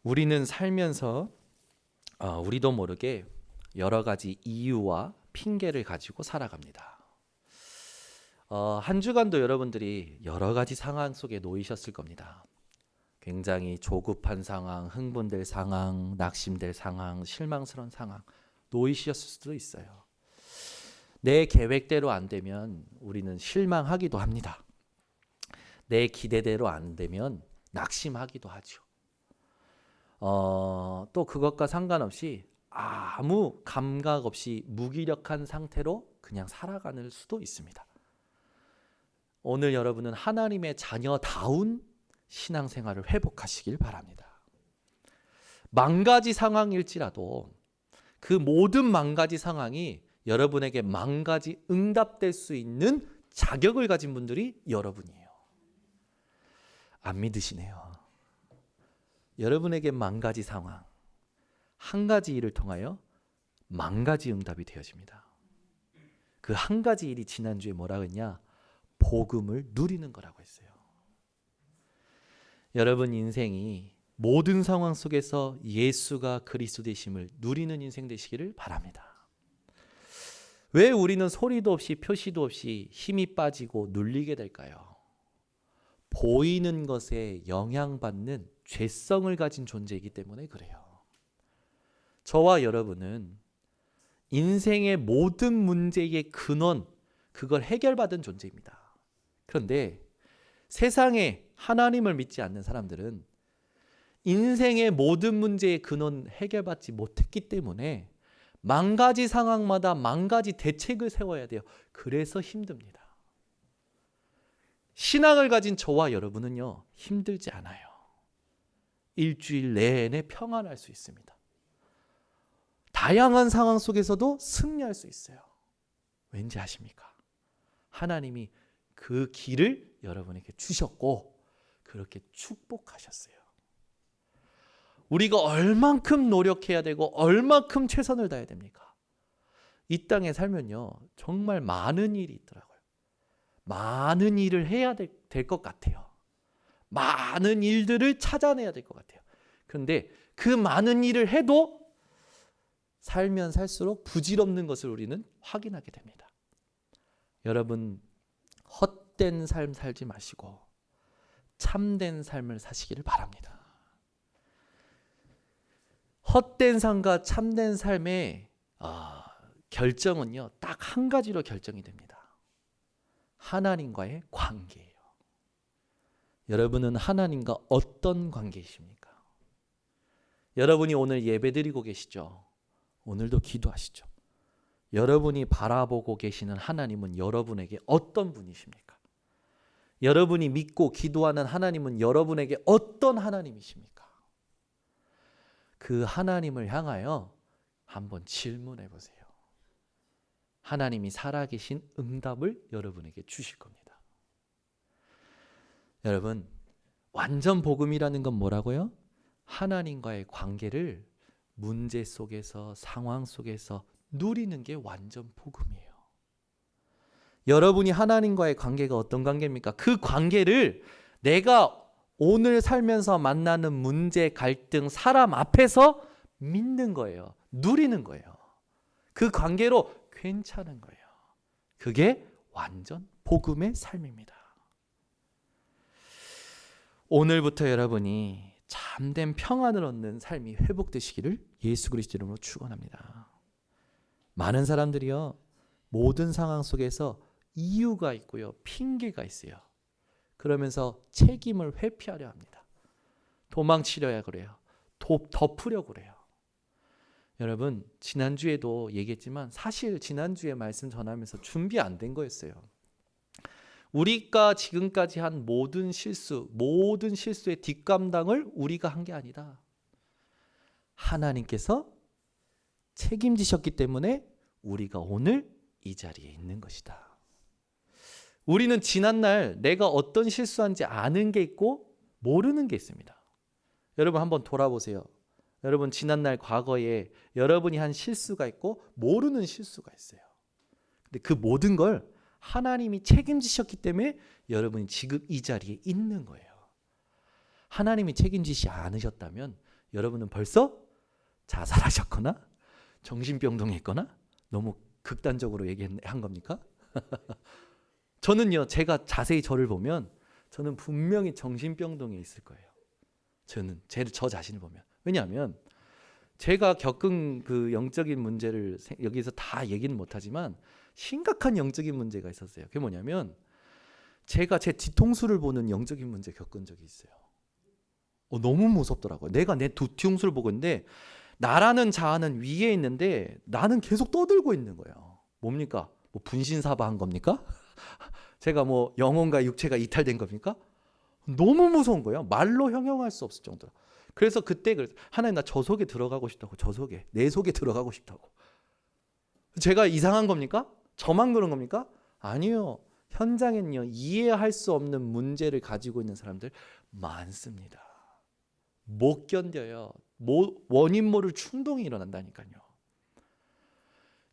우리는 살면서 우리도 모르게 여러 가지 이유와 핑계를 가지고 살아갑니다. 한 주간도 여러분들이 여러 가지 상황 속에 놓이셨을 겁니다. 굉장히 조급한 상황, 흥분될 상황, 낙심될 상황, 실망스러운 상황 놓이셨을 수도 있어요. 내 계획대로 안 되면 우리는 실망하기도 합니다. 내 기대대로 안 되면 낙심하기도 하죠. 또 그것과 상관없이 아무 감각 없이 무기력한 상태로 그냥 살아가는 수도 있습니다. 오늘 여러분은 하나님의 자녀다운 신앙생활을 회복하시길 바랍니다. 망가지 상황일지라도 그 모든 망가지 상황이 여러분에게 망가지 응답될 수 있는 자격을 가진 분들이 여러분이에요. 안 믿으시네요. 여러분에게 망가지 상황, 한 가지 일을 통하여 망가지 응답이 되어집니다. 그 한 가지 일이 지난주에 뭐라고 했냐? 복음을 누리는 거라고 했어요. 여러분 인생이 모든 상황 속에서 예수가 그리스도 되심을 누리는 인생 되시기를 바랍니다. 왜 우리는 소리도 없이 표시도 없이 힘이 빠지고 눌리게 될까요? 보이는 것에 영향받는 죄성을 가진 존재이기 때문에 그래요. 저와 여러분은 인생의 모든 문제의 근원, 그걸 해결받은 존재입니다. 그런데 세상에 하나님을 믿지 않는 사람들은 인생의 모든 문제의 근원 해결받지 못했기 때문에 만가지 상황마다 만가지 대책을 세워야 돼요. 그래서 힘듭니다. 신앙을 가진 저와 여러분은요, 힘들지 않아요. 일주일 내내 평안할 수 있습니다. 다양한 상황 속에서도 승리할 수 있어요. 왠지 아십니까? 하나님이 그 길을 여러분에게 주셨고 그렇게 축복하셨어요. 우리가 얼만큼 노력해야 되고 얼만큼 최선을 다해야 됩니까? 이 땅에 살면요, 정말 많은 일이 있더라고요. 많은 일을 해야 될 것 같아요. 많은 일들을 찾아내야 될 것 같아요. 그런데 그 많은 일을 해도 살면 살수록 부질없는 것을 우리는 확인하게 됩니다. 여러분, 헛된 삶 살지 마시고 참된 삶을 사시기를 바랍니다. 헛된 삶과 참된 삶의 결정은요, 딱 한 가지로 결정이 됩니다. 하나님과의 관계예요. 여러분은 하나님과 어떤 관계이십니까? 여러분이 오늘 예배드리고 계시죠? 오늘도 기도하시죠? 여러분이 바라보고 계시는 하나님은 여러분에게 어떤 분이십니까? 여러분이 믿고 기도하는 하나님은 여러분에게 어떤 하나님이십니까? 그 하나님을 향하여 한번 질문해 보세요. 하나님이 살아계신 응답을 여러분에게 주실 겁니다. 여러분, 완전 복음이라는 건 뭐라고요? 하나님과의 관계를 문제 속에서, 상황 속에서 누리는 게 완전 복음이에요. 여러분이 하나님과의 관계가 어떤 관계입니까? 그 관계를 내가 오늘 살면서 만나는 문제, 갈등, 사람 앞에서 믿는 거예요. 누리는 거예요. 그 관계로 괜찮은 거예요. 그게 완전 복음의 삶입니다. 오늘부터 여러분이 참된 평안을 얻는 삶이 회복되시기를 예수 그리스도 이름으로 축원합니다. 많은 사람들이요, 모든 상황 속에서 이유가 있고요, 핑계가 있어요. 그러면서 책임을 회피하려 합니다. 도망치려야 그래요. 덮으려고 그래요. 여러분, 지난주에도 얘기했지만 사실 지난주에 말씀 전하면서 준비 안 된 거였어요. 우리가 지금까지 한 모든 실수의 뒷감당을 우리가 한 게 아니다. 하나님께서 책임지셨기 때문에 우리가 오늘 이 자리에 있는 것이다. 우리는 지난날 내가 어떤 실수한지 아는 게 있고 모르는 게 있습니다. 여러분 한번 돌아보세요. 여러분 지난날 과거에 여러분이 한 실수가 있고 모르는 실수가 있어요. 근데 그 모든 걸 하나님이 책임지셨기 때문에 여러분이 지금 이 자리에 있는 거예요. 하나님이 책임지시 않으셨다면 여러분은 벌써 자살하셨거나 정신병동에 있거나 너무 극단적으로 얘기한 겁니까? 저는요, 제가 자세히 저를 보면 저는 분명히 정신병동에 있을 거예요. 저 자신을 보면. 왜냐하면 제가 겪은 그 영적인 문제를 여기서 다 얘기는 못하지만 심각한 영적인 문제가 있었어요. 그게 뭐냐면 제가 제 뒤통수를 보는 영적인 문제 겪은 적이 있어요. 너무 무섭더라고요. 내가 내 뒤통수를 보고 있는데 나라는 자아는 위에 있는데 나는 계속 떠들고 있는 거예요. 뭡니까? 뭐 분신사바한 겁니까? 제가 뭐 영혼과 육체가 이탈된 겁니까? 너무 무서운 거예요. 말로 형용할 수 없을 정도로. 그래서 그때 하나님 나 저 속에 들어가고 싶다고. 저 속에. 내 속에 들어가고 싶다고. 제가 이상한 겁니까? 저만 그런 겁니까? 아니요. 현장엔요, 이해할 수 없는 문제를 가지고 있는 사람들 많습니다. 못 견뎌요. 원인 모를 충동이 일어난다니까요.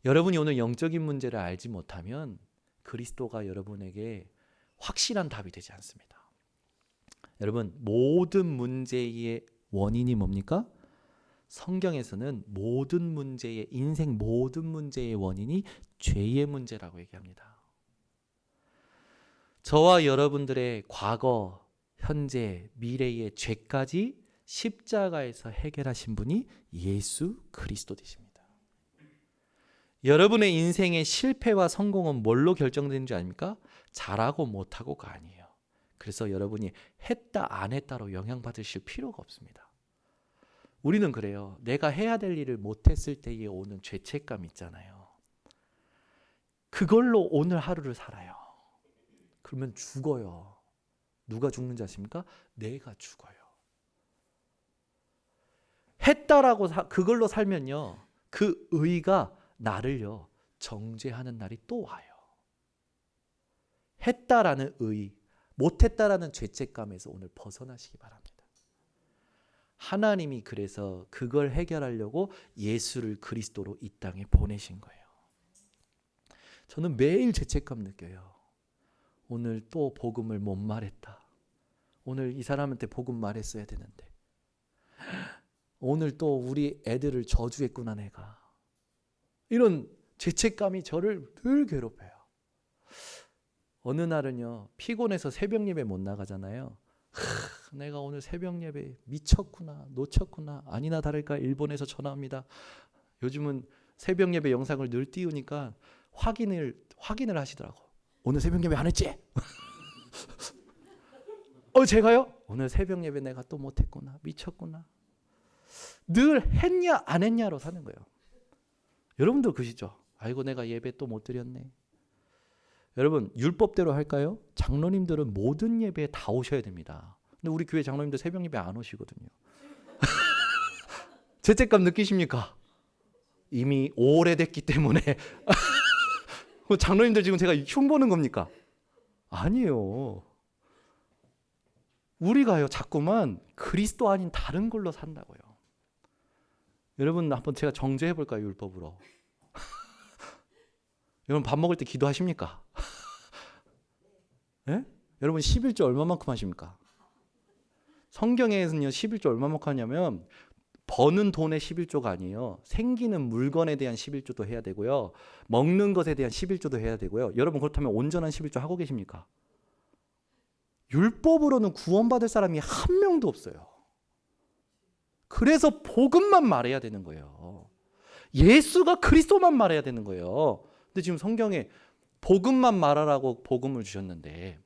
여러분이 오늘 영적인 문제를 알지 못하면 그리스도가 여러분에게 확실한 답이 되지 않습니다. 여러분, 모든 문제의 원인이 뭡니까? 성경에서는 모든 문제의, 인생 모든 문제의 원인이 죄의 문제라고 얘기합니다. 저와 여러분들의 과거, 현재, 미래의 죄까지 십자가에서 해결하신 분이 예수 그리스도 되십니다. 여러분의 인생의 실패와 성공은 뭘로 결정되는 줄 아닙니까? 잘하고 못하고가 아니에요. 그래서 여러분이 했다 안 했다로 영향받으실 필요가 없습니다. 우리는 그래요. 내가 해야 될 일을 못했을 때에 오는 죄책감 있잖아요. 그걸로 오늘 하루를 살아요. 그러면 죽어요. 누가 죽는 줄 아십니까? 내가 죽어요. 했다라고 그걸로 살면요, 그 의가 나를요 정죄하는 날이 또 와요. 했다라는 의, 못했다라는 죄책감에서 오늘 벗어나시기 바랍니다. 하나님이 그래서 그걸 해결하려고 예수를 그리스도로 이 땅에 보내신 거예요. 저는 매일 죄책감 느껴요. 오늘 또 복음을 못 말했다. 오늘 이 사람한테 복음 말했어야 되는데. 오늘 또 우리 애들을 저주했구나 내가. 이런 죄책감이 저를 늘 괴롭혀요. 어느 날은요, 피곤해서 새벽 예배 못 나가잖아요. 내가 오늘 새벽 예배 미쳤구나, 놓쳤구나. 아니나 다를까 일본에서 전화합니다. 요즘은 새벽 예배 영상을 늘 띄우니까 확인을 하시더라고. 오늘 새벽 예배 안 했지? 제가요? 오늘 새벽 예배 내가 또 못했구나, 미쳤구나. 늘 했냐 안 했냐로 사는 거예요. 여러분도 그러시죠? 아이고 내가 예배 또 못 드렸네. 여러분, 율법대로 할까요? 장로님들은 모든 예배에 다 오셔야 됩니다. 근데 우리 교회 장로님들 새벽 예배 안 오시거든요. 죄책감 느끼십니까? 이미 오래됐기 때문에. 장로님들 지금 제가 흉보는 겁니까? 아니에요. 우리가요 자꾸만 그리스도 아닌 다른 걸로 산다고요. 여러분 한번 제가 정죄해 볼까요? 율법으로. 여러분 밥 먹을 때 기도하십니까? 네? 여러분 11조 얼마만큼 하십니까? 성경에서는요 11조 얼마만큼 하냐면 버는 돈의 11조가 아니에요. 생기는 물건에 대한 11조도 해야 되고요. 먹는 것에 대한 11조도 해야 되고요. 여러분 그렇다면 온전한 11조 하고 계십니까? 율법으로는 구원받을 사람이 한 명도 없어요. 그래서 복음만 말해야 되는 거예요. 예수가 그리스도만 말해야 되는 거예요. 근데 지금 성경에 복음만 말하라고 복음을 주셨는데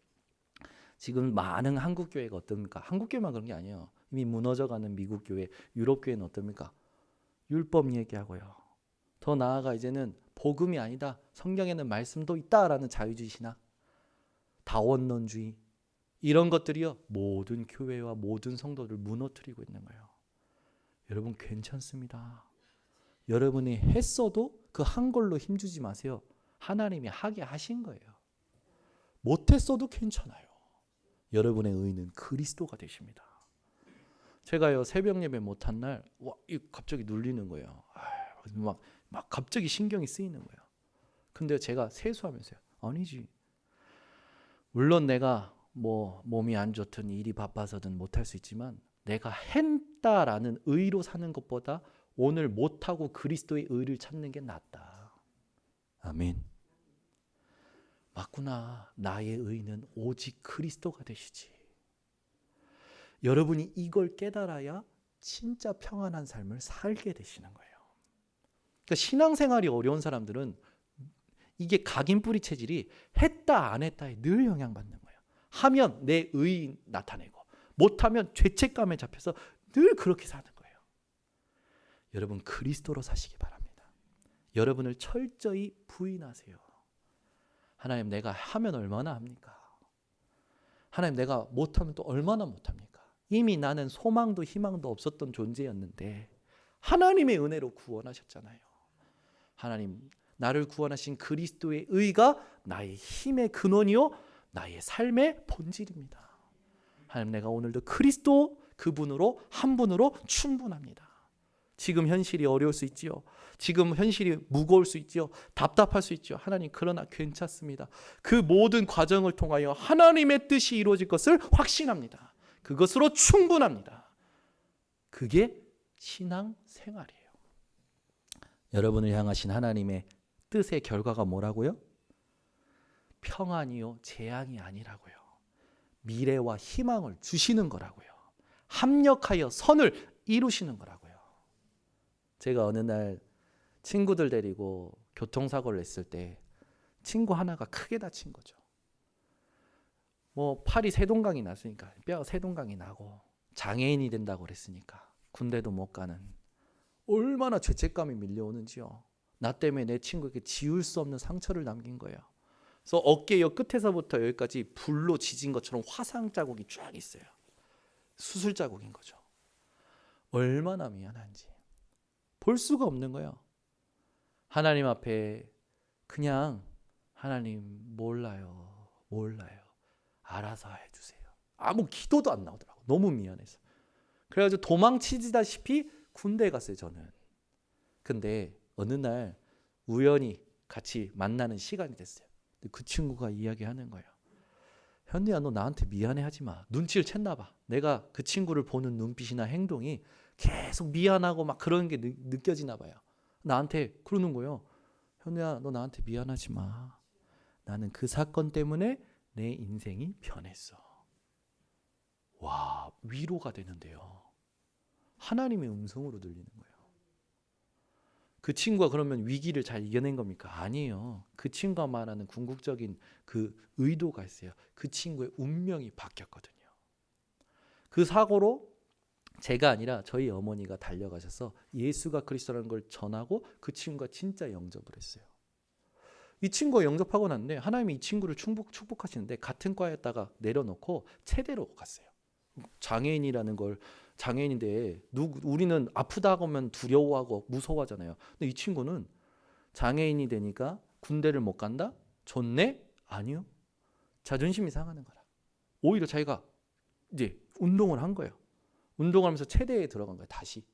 지금 많은 한국 교회가 어떻습니까? 한국 교회만 그런 게 아니에요. 이미 무너져가는 미국 교회, 유럽 교회는 어떻습니까? 율법 얘기하고요. 더 나아가 이제는 복음이 아니다. 성경에는 말씀도 있다라는 자유주의 신학, 다원론주의 이런 것들이요 모든 교회와 모든 성도를 무너뜨리고 있는 거예요. 여러분 괜찮습니다. 여러분이 했어도 그 한 걸로 힘주지 마세요. 하나님이 하게 하신 거예요. 못했어도 괜찮아요. 여러분의 의는 그리스도가 되십니다. 제가요 새벽 예배 못한 날 갑자기 눌리는 거예요. 막 갑자기 신경이 쓰이는 거예요. 근데 제가 세수하면서요. 아니지. 물론 내가 뭐 몸이 안 좋든 일이 바빠서든 못할 수 있지만 내가 참다라는 의로 사는 것보다 오늘 못하고 그리스도의 의를 찾는 게 낫다. 아멘. 맞구나. 나의 의는 오직 그리스도가 되시지. 여러분이 이걸 깨달아야 진짜 평안한 삶을 살게 되시는 거예요. 그러니까 신앙생활이 어려운 사람들은 이게 각인뿌리 체질이 했다 안 했다에 늘 영향받는 거예요. 하면 내 의 나타내고 못하면 죄책감에 잡혀서 늘 그렇게 사는 거예요. 여러분 그리스도로 사시기 바랍니다. 여러분을 철저히 부인하세요. 하나님 내가 하면 얼마나 합니까? 하나님 내가 못하면 또 얼마나 못합니까? 이미 나는 소망도 희망도 없었던 존재였는데 하나님의 은혜로 구원하셨잖아요. 하나님 나를 구원하신 그리스도의 의가 나의 힘의 근원이요 나의 삶의 본질입니다. 하나님 내가 오늘도 그리스도 그분으로 한 분으로 충분합니다. 지금 현실이 어려울 수 있지요. 지금 현실이 무거울 수 있지요. 답답할 수 있지요. 하나님 그러나 괜찮습니다. 그 모든 과정을 통하여 하나님의 뜻이 이루어질 것을 확신합니다. 그것으로 충분합니다. 그게 신앙 생활이에요. 여러분을 향하신 하나님의 뜻의 결과가 뭐라고요? 평안이요 재앙이 아니라고요. 미래와 희망을 주시는 거라고요. 합력하여 선을 이루시는 거라고요. 제가 어느 날 친구들 데리고 교통사고를 냈을 때 친구 하나가 크게 다친 거죠. 뭐 팔이 세동강이 났으니까 뼈 세동강이 나고 장애인이 된다고 그랬으니까 군대도 못 가는 얼마나 죄책감이 밀려오는지요. 나 때문에 내 친구에게 지울 수 없는 상처를 남긴 거예요. 그래서 어깨 여 끝에서부터 여기까지 불로 지진 것처럼 화상 자국이 쫙 있어요. 수술 자국인 거죠. 얼마나 미안한지 볼 수가 없는 거예요. 하나님 앞에 그냥 하나님 몰라요. 알아서 해주세요. 아무 기도도 안 나오더라고. 너무 미안해서. 그래가지고 도망치다시피 군대에 갔어요. 저는. 근데 어느 날 우연히 같이 만나는 시간이 됐어요. 그 친구가 이야기하는 거예요. 현우야 너 나한테 미안해하지 마. 눈치를 챘나 봐. 내가 그 친구를 보는 눈빛이나 행동이 계속 미안하고 막 그런 게 느껴지나 봐요. 나한테 그러는 거예요. 현우야 너 나한테 미안하지 마. 나는 그 사건 때문에 내 인생이 변했어. 와 위로가 되는데요. 하나님의 음성으로 들리는 거예요. 그 친구가 그러면 위기를 잘 이겨낸 겁니까? 아니에요. 그 친구가 말하는 궁극적인 그 의도가 있어요. 그 친구의 운명이 바뀌었거든요. 그 사고로 제가 아니라 저희 어머니가 달려가셔서 예수가 그리스도라는 걸 전하고 그 친구가 진짜 영접을 했어요. 이 친구가 영접하고 났는데 하나님이 이 친구를 축복하시는데 같은 과에다가 내려놓고 체대로 갔어요. 장애인이라는 걸 장애인인데 우리는 아프다고 하면 두려워하고 무서워하잖아요. 근데 이 친구는 장애인이 되니까 군대를 못 간다? 좋네? 아니요. 자존심이 상하는 거라. 오히려 자기가 이제 운동을 한 거예요. 운동하면서 체대에 들어간 거예요. 다시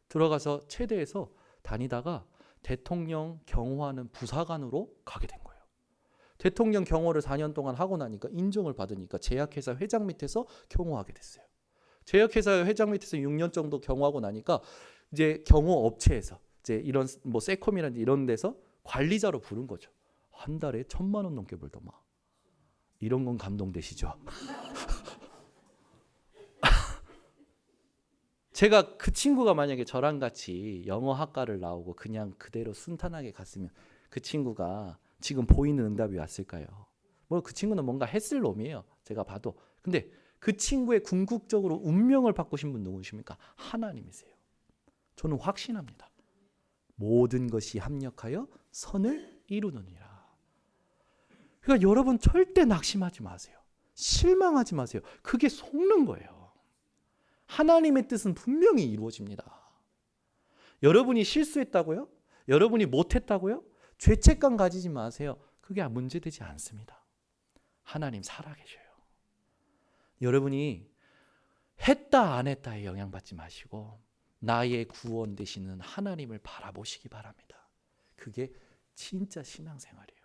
들어가서 체대에서 다니다가 대통령 경호하는 부사관으로 가게 된 거예요. 대통령 경호를 4년 동안 하고 나니까 인정을 받으니까 제약회사 회장 밑에서 경호하게 됐어요. 제약회사 회장 밑에서 6년 정도 경호하고 나니까 이제 경호 업체에서 이제 이런 뭐 세콤이라든지 이런 데서 관리자로 부른 거죠. 한 달에 1,000만 원 넘게 벌더만. 이런 건 감동되시죠? 제가 그 친구가 만약에 저랑 같이 영어학과를 나오고 그냥 그대로 순탄하게 갔으면 그 친구가 지금 보이는 응답이 왔을까요? 뭐 그 친구는 뭔가 했을 놈이에요. 제가 봐도. 근데 그 친구의 궁극적으로 운명을 바꾸신 분 누구십니까? 하나님이세요. 저는 확신합니다. 모든 것이 합력하여 선을 이루느니라. 그러니까 여러분 절대 낙심하지 마세요. 실망하지 마세요. 그게 속는 거예요. 하나님의 뜻은 분명히 이루어집니다. 여러분이 실수했다고요? 여러분이 못했다고요? 죄책감 가지지 마세요. 그게 문제되지 않습니다. 하나님 살아계셔요. 여러분이 했다 안 했다에 영향받지 마시고 나의 구원 되시는 하나님을 바라보시기 바랍니다. 그게 진짜 신앙생활이에요.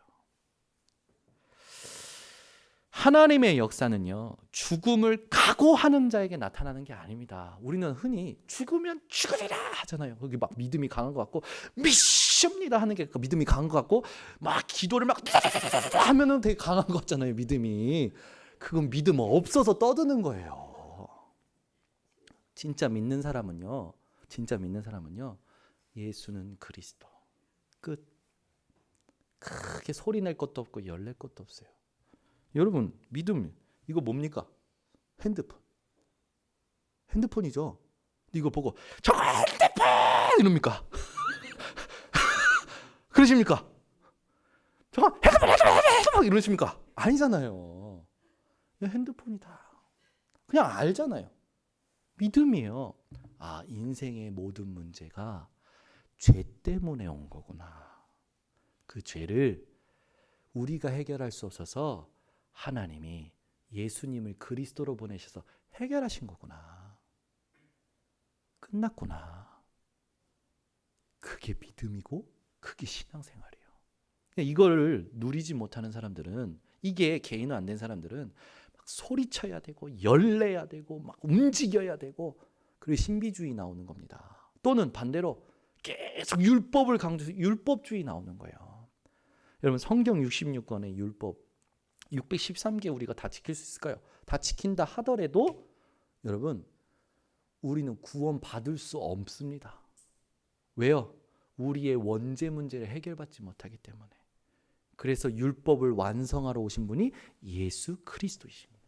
하나님의 역사는요, 죽음을 각오하는 자에게 나타나는 게 아닙니다. 우리는 흔히 죽으면 죽으리라 하잖아요. 거기 막 믿음이 강한 것 같고, 미십니다 하는 게 믿음이 강한 것 같고, 막 기도를 막 하면은 되게 강한 것 같잖아요, 믿음이. 그건 믿음 없어서 떠드는 거예요. 진짜 믿는 사람은요, 예수는 그리스도. 끝. 크게 소리 낼 것도 없고 열낼 것도 없어요. 여러분, 믿음 이거 뭡니까? 핸드폰이죠. 이거 보고 저 핸드폰 이럽니까? 그러십니까? 저 핸드폰 이러십니까? 아니잖아요. 핸드폰이다. 그냥 알잖아요. 믿음이에요. 아, 인생의 모든 문제가 죄 때문에 온 거구나. 그 죄를 우리가 해결할 수 없어서 하나님이 예수님을 그리스도로 보내셔서 해결하신 거구나. 끝났구나. 그게 믿음이고 그게 신앙생활이에요. 이걸 누리지 못하는 사람들은, 이게 개인화 안 된 사람들은 막 소리쳐야 되고 열내야 되고 막 움직여야 되고, 그리고 신비주의 나오는 겁니다. 또는 반대로 계속 율법을 강조해서 율법주의 나오는 거예요. 여러분, 성경 66권의 율법 613개 우리가 다 지킬 수 있을까요? 다 지킨다 하더라도 여러분, 우리는 구원 받을 수 없습니다. 왜요? 우리의 원죄 문제를 해결받지 못하기 때문에. 그래서 율법을 완성하러 오신 분이 예수 그리스도이십니다.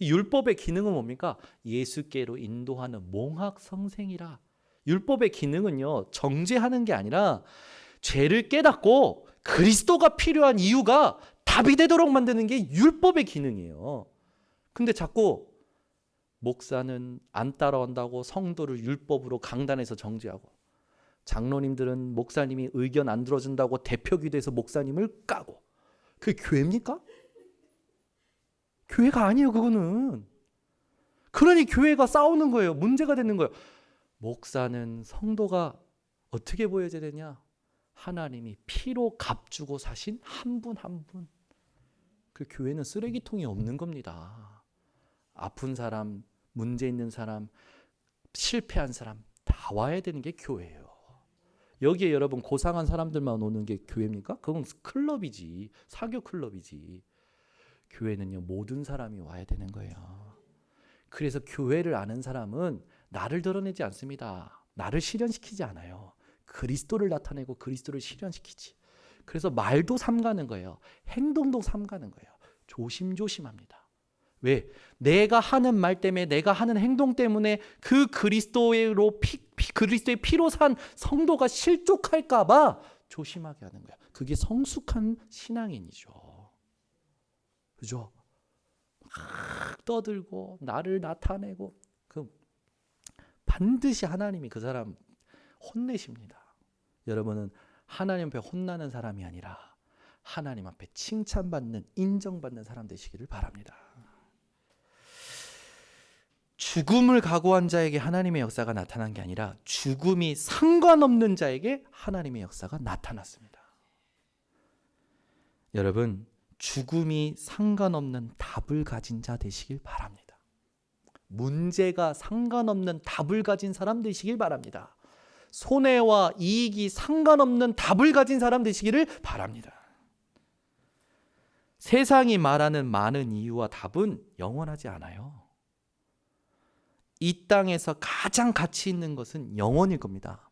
이 율법의 기능은 뭡니까? 예수께로 인도하는 몽학성생이라. 율법의 기능은요, 정죄하는 게 아니라 죄를 깨닫고 그리스도가 필요한 이유가 답이 되도록 만드는 게 율법의 기능이에요. 근데 자꾸 목사는 안 따라온다고 성도를 율법으로 강단에서 정죄하고, 장로님들은 목사님이 의견 안 들어준다고 대표기도해서 목사님을 까고, 그게 교회입니까? 교회가 아니에요, 그거는. 그러니 교회가 싸우는 거예요. 문제가 되는 거예요. 목사는 성도가 어떻게 보여져야 되냐? 하나님이 피로 값주고 사신 한 분 한 분. 그 교회는 쓰레기통이 없는 겁니다. 아픈 사람, 문제 있는 사람, 실패한 사람 다 와야 되는 게 교회예요. 여기에 여러분 고상한 사람들만 오는 게 교회입니까? 그건 클럽이지, 사교 클럽이지. 교회는요, 모든 사람이 와야 되는 거예요. 그래서 교회를 아는 사람은 나를 드러내지 않습니다. 나를 실현시키지 않아요. 그리스도를 나타내고 그리스도를 실현시키지. 그래서 말도 삼가는 거예요. 행동도 삼가는 거예요. 조심조심합니다. 왜? 내가 하는 말 때문에, 내가 하는 행동 때문에 그 그리스도로 그리스도의 피로 산 성도가 실족할까 봐 조심하게 하는 거예요. 그게 성숙한 신앙인이죠. 그죠? 막 떠들고 나를 나타내고, 그 반드시 하나님이 그 사람 혼내십니다. 여러분은 하나님 앞에 혼나는 사람이 아니라 하나님 앞에 칭찬받는, 인정받는 사람 되시기를 바랍니다. 죽음을 각오한 자에게 하나님의 역사가 나타난 게 아니라 죽음이 상관없는 자에게 하나님의 역사가 나타났습니다. 여러분, 죽음이 상관없는 답을 가진 자 되시길 바랍니다. 문제가 상관없는 답을 가진 사람 되시길 바랍니다. 손해와 이익이 상관없는 답을 가진 사람 되시기를 바랍니다. 세상이 말하는 많은 이유와 답은 영원하지 않아요. 이 땅에서 가장 가치 있는 것은 영원일 겁니다.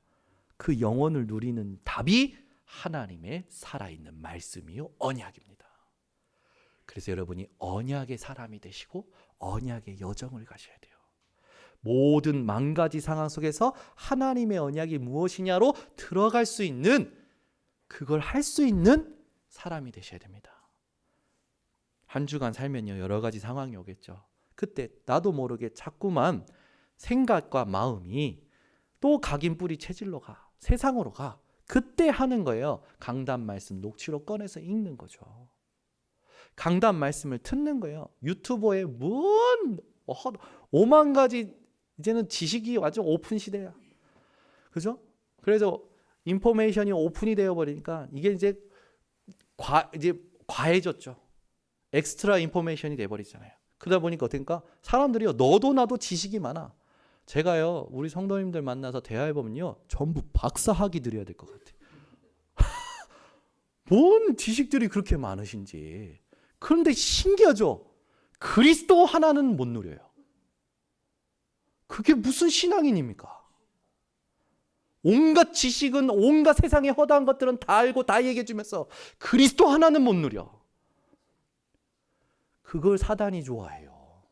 그 영원을 누리는 답이 하나님의 살아있는 말씀이요, 언약입니다. 그래서 여러분이 언약의 사람이 되시고 언약의 여정을 가셔야 돼요. 모든 망가지 상황 속에서 하나님의 언약이 무엇이냐로 들어갈 수 있는, 그걸 할 수 있는 사람이 되셔야 됩니다. 한 주간 살면요, 여러 가지 상황이 오겠죠. 그때 나도 모르게 자꾸만 생각과 마음이 또 각인 뿌리 체질로 가, 세상으로 가. 그때 하는 거예요. 강단 말씀 녹취록 꺼내서 읽는 거죠. 강단 말씀을 듣는 거예요. 유튜버에 5만 가지, 이제는 지식이 완전 오픈 시대야. 그죠? 그래서 인포메이션이 오픈이 되어 버리니까 이게 이제 과해졌죠. 엑스트라 인포메이션이 돼버리잖아요. 그러다 보니까 어떨까? 사람들이요, 너도 나도 지식이 많아. 제가요, 우리 성도님들 만나서 대화해보면요, 전부 박사학위 드려야 될 것 같아요. 뭔 지식들이 그렇게 많으신지. 그런데 신기하죠? 그리스도 하나는 못 누려요. 그게 무슨 신앙인입니까? 온갖 지식은, 온갖 세상의 허다한 것들은 다 알고 다 얘기해 주면서 그리스도 하나는 못 누려. 그걸 사단이 좋아해요.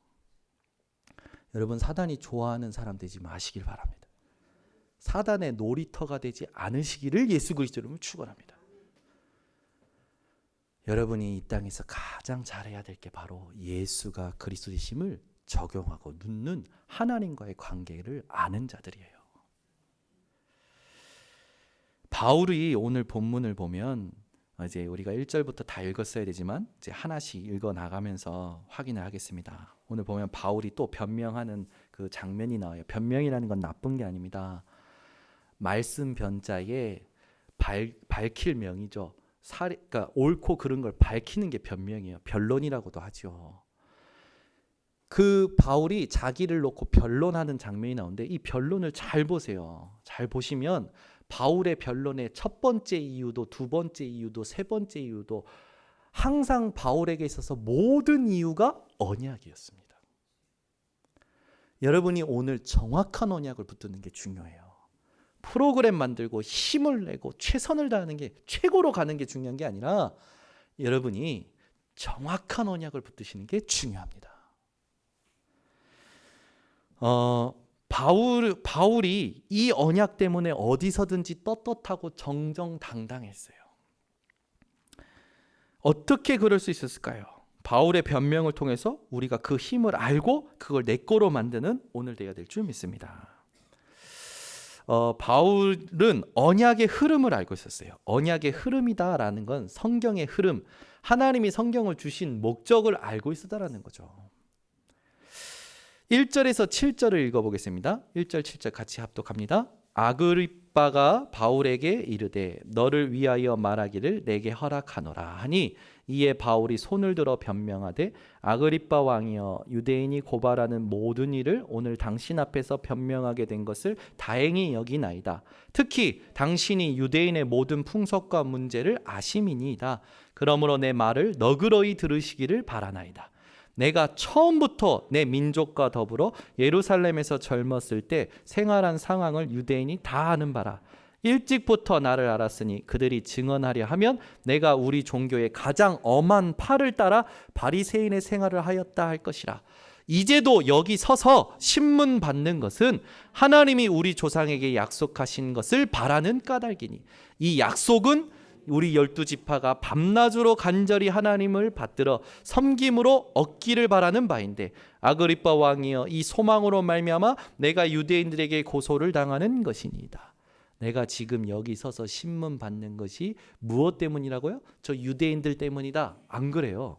여러분, 사단이 좋아하는 사람 되지 마시길 바랍니다. 사단의 놀이터가 되지 않으시기를 예수 그리스도 이름으로 축원합니다. 여러분이 이 땅에서 가장 잘해야 될 게 바로 예수가 그리스도이심을 적용하고 눕는 하나님과의 관계를 아는 자들이에요. 바울이 오늘 본문을 보면 이제 우리가 1절부터 다 읽었어야 되지만 이제 하나씩 읽어 나가면서 확인을 하겠습니다. 오늘 보면 바울이 또 변명하는 그 장면이 나와요. 변명이라는 건 나쁜 게 아닙니다. 말씀 변자에 밝힐 명이죠. 그러니까 옳고 그른 걸 밝히는 게 변명이에요. 변론이라고도 하죠. 그 바울이 자기를 놓고 변론하는 장면이 나오는데 이 변론을 잘 보세요. 잘 보시면 바울의 변론의 첫 번째 이유도 두 번째 이유도 세 번째 이유도 항상 바울에게 있어서 모든 이유가 언약이었습니다. 여러분이 오늘 정확한 언약을 붙드는 게 중요해요. 프로그램 만들고 힘을 내고 최선을 다하는 게 최고로 가는 게 중요한 게 아니라 여러분이 정확한 언약을 붙드시는 게 중요합니다. 바울이 이 언약 때문에 어디서든지 떳떳하고 정정당당했어요. 어떻게 그럴 수 있었을까요? 바울의 변명을 통해서 우리가 그 힘을 알고 그걸 내 거로 만드는 오늘 되어야 될 줄 믿습니다. 바울은 언약의 흐름을 알고 있었어요. 언약의 흐름이다라는 건 성경의 흐름, 하나님이 성경을 주신 목적을 알고 있었다라는 거죠. 1절에서 7절을 읽어보겠습니다. 1절 7절 같이 합독합니다. 아그리빠가 바울에게 이르되 너를 위하여 말하기를 내게 허락하노라 하니 이에 바울이 손을 들어 변명하되 아그리빠 왕이여 유대인이 고발하는 모든 일을 오늘 당신 앞에서 변명하게 된 것을 다행히 여기나이다. 특히 당신이 유대인의 모든 풍속과 문제를 아심이니이다. 그러므로 내 말을 너그러이 들으시기를 바라나이다. 내가 처음부터 내 민족과 더불어 예루살렘에서 젊었을 때 생활한 상황을 유대인이 다 아는 바라. 일찍부터 나를 알았으니 그들이 증언하려 하면 내가 우리 종교의 가장 엄한 팔을 따라 바리새인의 생활을 하였다 할 것이라. 이제도 여기 서서 신문 받는 것은 하나님이 우리 조상에게 약속하신 것을 바라는 까닭이니 이 약속은 우리 12지파가 밤낮으로 간절히 하나님을 받들어 섬김으로 얻기를 바라는 바인데 아그리빠 왕이여 이 소망으로 말미암아 내가 유대인들에게 고소를 당하는 것이니이다. 내가 지금 여기 서서 신문 받는 것이 무엇 때문이라고요? 저 유대인들 때문이다. 안 그래요.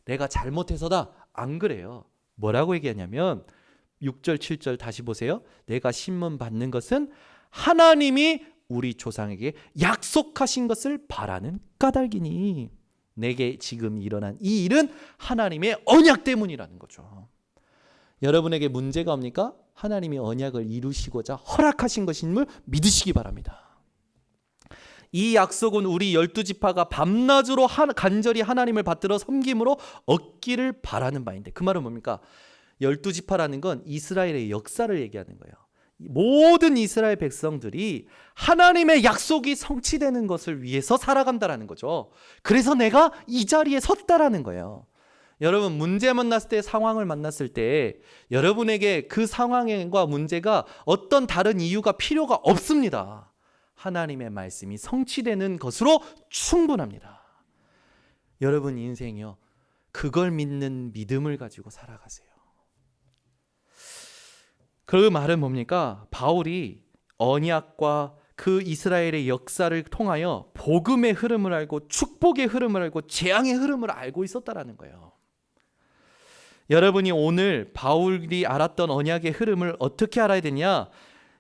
내가 잘못해서다. 안 그래요. 뭐라고 얘기하냐면 6절 7절 다시 보세요. 내가 신문 받는 것은 하나님이 우리 조상에게 약속하신 것을 바라는 까닭이니 내게 지금 일어난 이 일은 하나님의 언약 때문이라는 거죠. 여러분에게 문제가 옵니까? 하나님이 언약을 이루시고자 허락하신 것임을 믿으시기 바랍니다. 이 약속은 우리 12지파가 밤낮으로 간절히 하나님을 받들어 섬김으로 얻기를 바라는 바인데 그 말은 뭡니까? 12지파라는 건 이스라엘의 역사를 얘기하는 거예요. 모든 이스라엘 백성들이 하나님의 약속이 성취되는 것을 위해서 살아간다라는 거죠. 그래서 내가 이 자리에 섰다라는 거예요. 여러분 문제 만났을 때 상황을 만났을 때 여러분에게 그 상황과 문제가 어떤 다른 이유가 필요가 없습니다. 하나님의 말씀이 성취되는 것으로 충분합니다. 여러분 인생이요 그걸 믿는 믿음을 가지고 살아가세요. 그 말은 뭡니까? 바울이 언약과 그 이스라엘의 역사를 통하여 복음의 흐름을 알고 축복의 흐름을 알고 재앙의 흐름을 알고 있었다라는 거예요. 여러분이 오늘 바울이 알았던 언약의 흐름을 어떻게 알아야 되냐?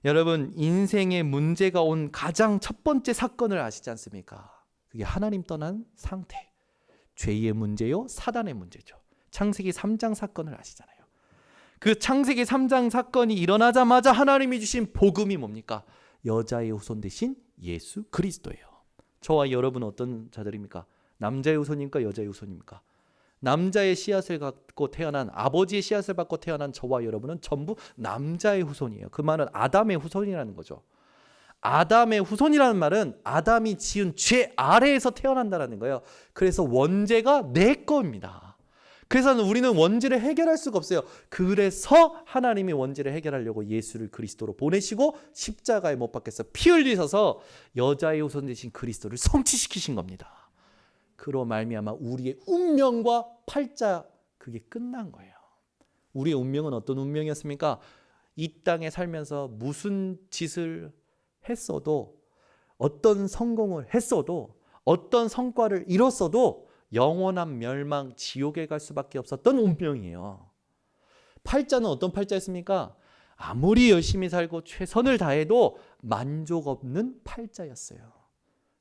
여러분 인생에 문제가 온 가장 첫 번째 사건을 아시지 않습니까? 그게 하나님 떠난 상태, 죄의 문제요, 사단의 문제죠. 창세기 3장 사건을 아시잖아요. 그 창세기 3장 사건이 일어나자마자 하나님이 주신 복음이 뭡니까? 여자의 후손 대신 예수 그리스도예요. 저와 여러분은 어떤 자들입니까? 남자의 후손입니까? 여자의 후손입니까? 남자의 씨앗을 갖고 태어난, 아버지의 씨앗을 받고 태어난 저와 여러분은 전부 남자의 후손이에요. 그 말은 아담의 후손이라는 거죠. 아담의 후손이라는 말은 아담이 지은 죄 아래에서 태어난다는 거예요. 그래서 원죄가 내 겁니다. 그래서 우리는 원죄를 해결할 수가 없어요. 그래서 하나님이 원죄를 해결하려고 예수를 그리스도로 보내시고 십자가에 못 박혀서 피 흘리셔서 여자의 후손 되신 그리스도를 성취시키신 겁니다. 그로 말미암아 우리의 운명과 팔자, 그게 끝난 거예요. 우리의 운명은 어떤 운명이었습니까? 이 땅에 살면서 무슨 짓을 했어도, 어떤 성공을 했어도, 어떤 성과를 이뤘어도 영원한 멸망, 지옥에 갈 수밖에 없었던 운명이에요. 팔자는 어떤 팔자였습니까? 아무리 열심히 살고 최선을 다해도 만족 없는 팔자였어요.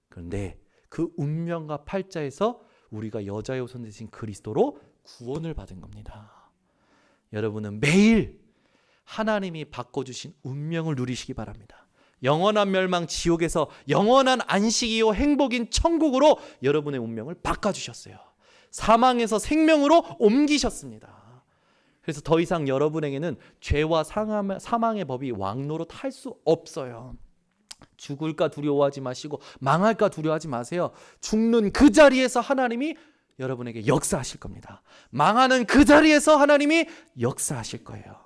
그런데 그 운명과 팔자에서 우리가 여자의 후손 되신 그리스도로 구원을 받은 겁니다. 여러분은 매일 하나님이 바꿔주신 운명을 누리시기 바랍니다. 영원한 멸망 지옥에서 영원한 안식이요 행복인 천국으로 여러분의 운명을 바꿔주셨어요. 사망에서 생명으로 옮기셨습니다. 그래서 더 이상 여러분에게는 죄와 사망의 법이 왕노릇 할 수 없어요. 죽을까 두려워하지 마시고 망할까 두려워하지 마세요. 죽는 그 자리에서 하나님이 여러분에게 역사하실 겁니다. 망하는 그 자리에서 하나님이 역사하실 거예요.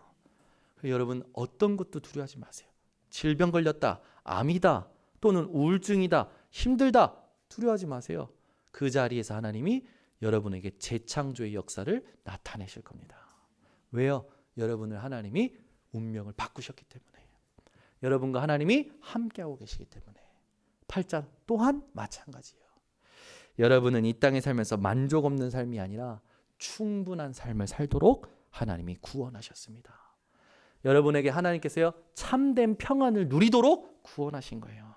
여러분 어떤 것도 두려워하지 마세요. 질병 걸렸다, 암이다, 또는 우울증이다, 힘들다, 두려워하지 마세요. 그 자리에서 하나님이 여러분에게 재창조의 역사를 나타내실 겁니다. 왜요? 여러분을 하나님이 운명을 바꾸셨기 때문에, 여러분과 하나님이 함께하고 계시기 때문에. 팔자 또한 마찬가지예요. 여러분은 이 땅에 살면서 만족 없는 삶이 아니라 충분한 삶을 살도록 하나님이 구원하셨습니다. 여러분에게 하나님께서요 참된 평안을 누리도록 구원하신 거예요.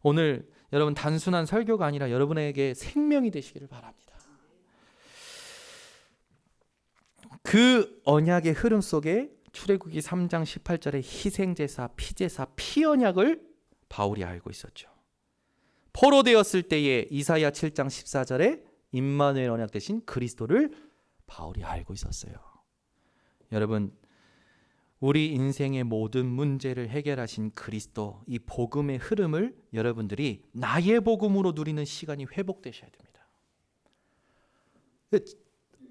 오늘 여러분 단순한 설교가 아니라 여러분에게 생명이 되시기를 바랍니다. 그 언약의 흐름 속에 출애굽기 3장 18절에 희생제사, 피제사, 피언약을 바울이 알고 있었죠. 포로되었을 때에 이사야 7장 14절에 임마누엘 언약 대신 그리스도를 바울이 알고 있었어요. 여러분, 우리 인생의 모든 문제를 해결하신 그리스도, 이 복음의 흐름을 여러분들이 나의 복음으로 누리는 시간이 회복되셔야 됩니다.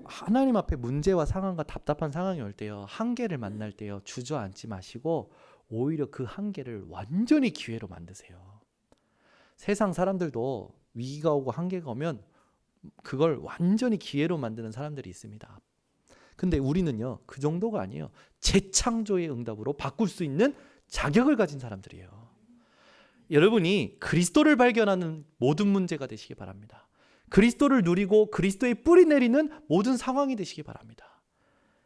하나님 앞에 문제와 상황과 답답한 상황이 올 때요, 한계를 만날 때요, 주저앉지 마시고 오히려 그 한계를 완전히 기회로 만드세요. 세상 사람들도 위기가 오고 한계가 오면 그걸 완전히 기회로 만드는 사람들이 있습니다. 근데 우리는요 그 정도가 아니에요. 재창조의 응답으로 바꿀 수 있는 자격을 가진 사람들이에요. 여러분이 그리스도를 발견하는 모든 문제가 되시기 바랍니다. 그리스도를 누리고 그리스도의 뿌리 내리는 모든 상황이 되시기 바랍니다.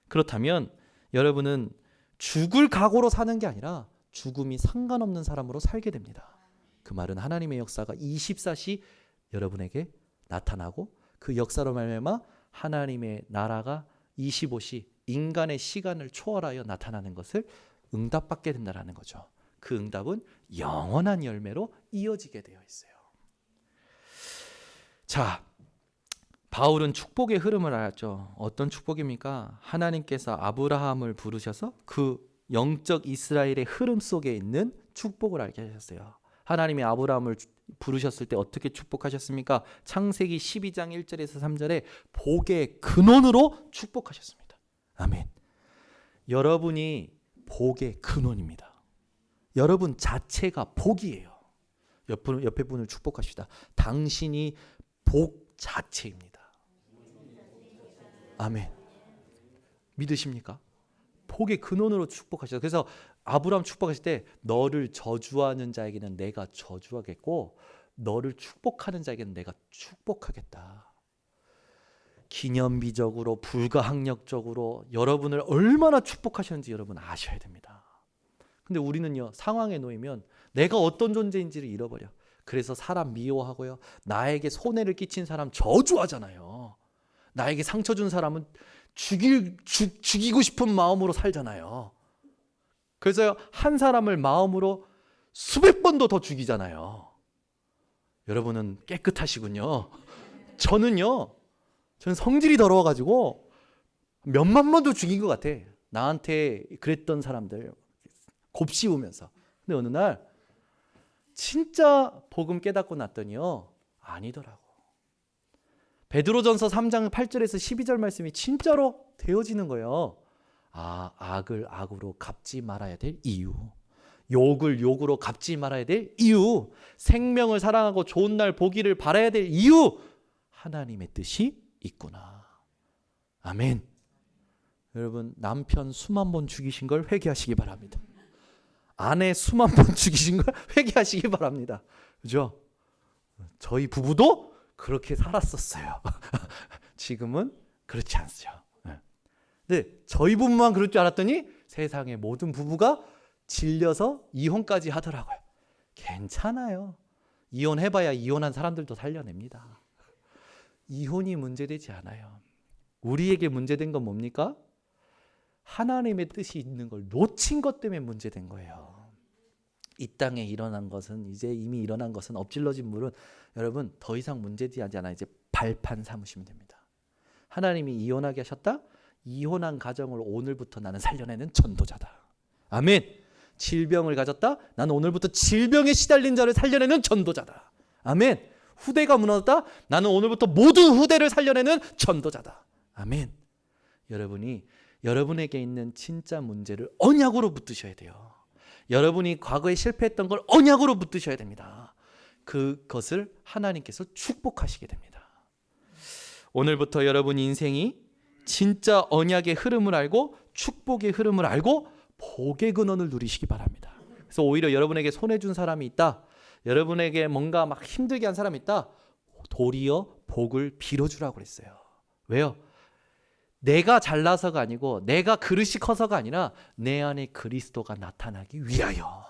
그렇다면 여러분은 죽을 각오로 사는 게 아니라 죽음이 상관없는 사람으로 살게 됩니다. 그 말은 하나님의 역사가 24시 여러분에게 나타나고 그 역사로 말미암아 하나님의 나라가 25시 인간의 시간을 초월하여 나타나는 것을 응답받게 된다는 거죠. 그 응답은 영원한 열매로 이어지게 되어 있어요. 자, 바울은 축복의 흐름을 알았죠. 어떤 축복입니까? 하나님께서 아브라함을 부르셔서 그 영적 이스라엘의 흐름 속에 있는 축복을 알게 하셨어요. 하나님이 아브라함을 부르셨을 때 어떻게 축복하셨습니까? 창세기 12장 1절에서 3절에 복의 근원으로 축복하셨습니다. 아멘. 여러분이 복의 근원입니다. 여러분 자체가 복이에요. 옆에 분을 축복하십시다. 당신이 복 자체입니다. 아멘. 믿으십니까? 복의 근원으로 축복하셨어요. 그래서 아브라함 축복하실 때 너를 저주하는 자에게는 내가 저주하겠고 너를 축복하는 자에게는 내가 축복하겠다. 기념비적으로 불가항력적으로 여러분을 얼마나 축복하셨는지 여러분 아셔야 됩니다. 근데 우리는요 상황에 놓이면 내가 어떤 존재인지를 잃어버려. 그래서 사람 미워하고요. 나에게 손해를 끼친 사람 저주하잖아요. 나에게 상처 준 사람은 죽이고 싶은 마음으로 살잖아요. 그래서 한 사람을 마음으로 수백 번도 더 죽이잖아요. 여러분은 깨끗하시군요. 저는 성질이 더러워가지고 몇만 번도 죽인 것 같아. 나한테 그랬던 사람들 곱씹으면서. 근데 어느 날 진짜 복음 깨닫고 났더니요, 아니더라고. 베드로전서 3장 8절에서 12절 말씀이 진짜로 되어지는 거예요. 악을 악으로 갚지 말아야 될 이유, 욕을 욕으로 갚지 말아야 될 이유, 생명을 사랑하고 좋은 날 보기를 바라야 될 이유, 하나님의 뜻이 있구나. 아멘. 여러분, 남편 수만 번 죽이신 걸 회개하시기 바랍니다. 아내 수만 번 죽이신 걸 회개하시기 바랍니다. 그죠? 저희 부부도 그렇게 살았었어요. 지금은 그렇지 않죠. 근데 저희 부부만 그럴 줄 알았더니 세상의 모든 부부가 질려서 이혼까지 하더라고요. 괜찮아요. 이혼해봐야 이혼한 사람들도 살려냅니다. 이혼이 문제되지 않아요. 우리에게 문제된 건 뭡니까? 하나님의 뜻이 있는 걸 놓친 것 때문에 문제된 거예요. 이 땅에 일어난 것은, 이제 이미 일어난 것은, 엎질러진 물은 여러분 더 이상 문제되지 않아. 이제 발판 삼으시면 됩니다. 하나님이 이혼하게 하셨다? 이혼한 가정을 오늘부터 나는 살려내는 전도자다. 아멘. 질병을 가졌다? 나는 오늘부터 질병에 시달린 자를 살려내는 전도자다. 아멘. 후대가 무너졌다? 나는 오늘부터 모든 후대를 살려내는 전도자다. 아멘. 여러분이 여러분에게 있는 진짜 문제를 언약으로 붙드셔야 돼요. 여러분이 과거에 실패했던 걸 언약으로 붙드셔야 됩니다. 그것을 하나님께서 축복하시게 됩니다. 오늘부터 여러분 인생이 진짜 언약의 흐름을 알고 축복의 흐름을 알고 복의 근원을 누리시기 바랍니다. 그래서 오히려 여러분에게 손해 준 사람이 있다, 여러분에게 뭔가 막 힘들게 한 사람이 있다, 도리어 복을 빌어주라고 그랬어요. 왜요? 내가 잘나서가 아니고 내가 그릇이 커서가 아니라 내 안에 그리스도가 나타나기 위하여.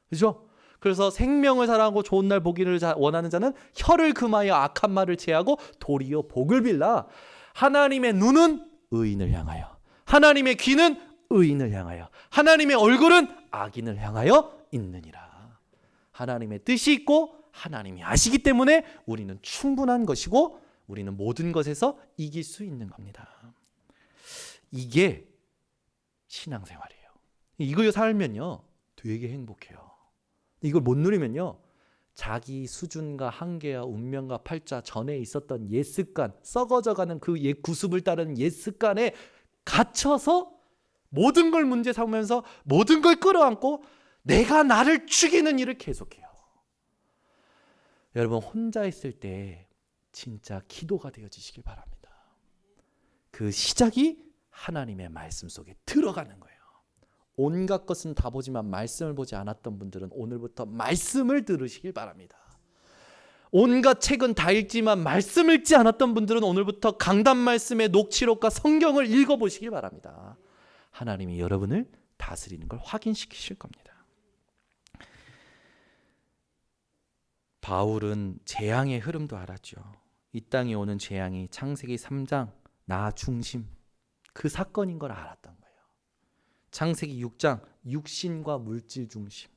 그렇죠? 그래서 생명을 사랑하고 좋은 날 보기를 원하는 자는 혀를 금하여 악한 말을 제하고 도리어 복을 빌라. 하나님의 눈은 의인을 향하여, 하나님의 귀는 의인을 향하여, 하나님의 얼굴은 악인을 향하여 있느니라. 하나님의 뜻이 있고 하나님이 아시기 때문에 우리는 충분한 것이고 우리는 모든 것에서 이길 수 있는 겁니다. 이게 신앙생활이에요. 이걸 살면요 되게 행복해요. 이걸 못 누리면요 자기 수준과 한계와 운명과 팔자, 전에 있었던 옛 습관, 썩어져가는 그 옛 구습을 따르는 옛 습관에 갇혀서 모든 걸 문제 삼으면서 모든 걸 끌어안고 내가 나를 죽이는 일을 계속해요. 여러분 혼자 있을 때 진짜 기도가 되어지시길 바랍니다. 그 시작이 하나님의 말씀 속에 들어가는 거예요. 온갖 것은 다 보지만 말씀을 보지 않았던 분들은 오늘부터 말씀을 들으시길 바랍니다. 온갖 책은 다 읽지만 말씀 읽지 않았던 분들은 오늘부터 강단 말씀의 녹취록과 성경을 읽어보시길 바랍니다. 하나님이 여러분을 다스리는 걸 확인시키실 겁니다. 바울은 재앙의 흐름도 알았죠. 이 땅에 오는 재앙이 창세기 3장 나 중심 그 사건인 걸 알았던 거예요. 창세기 6장 육신과 물질 중심,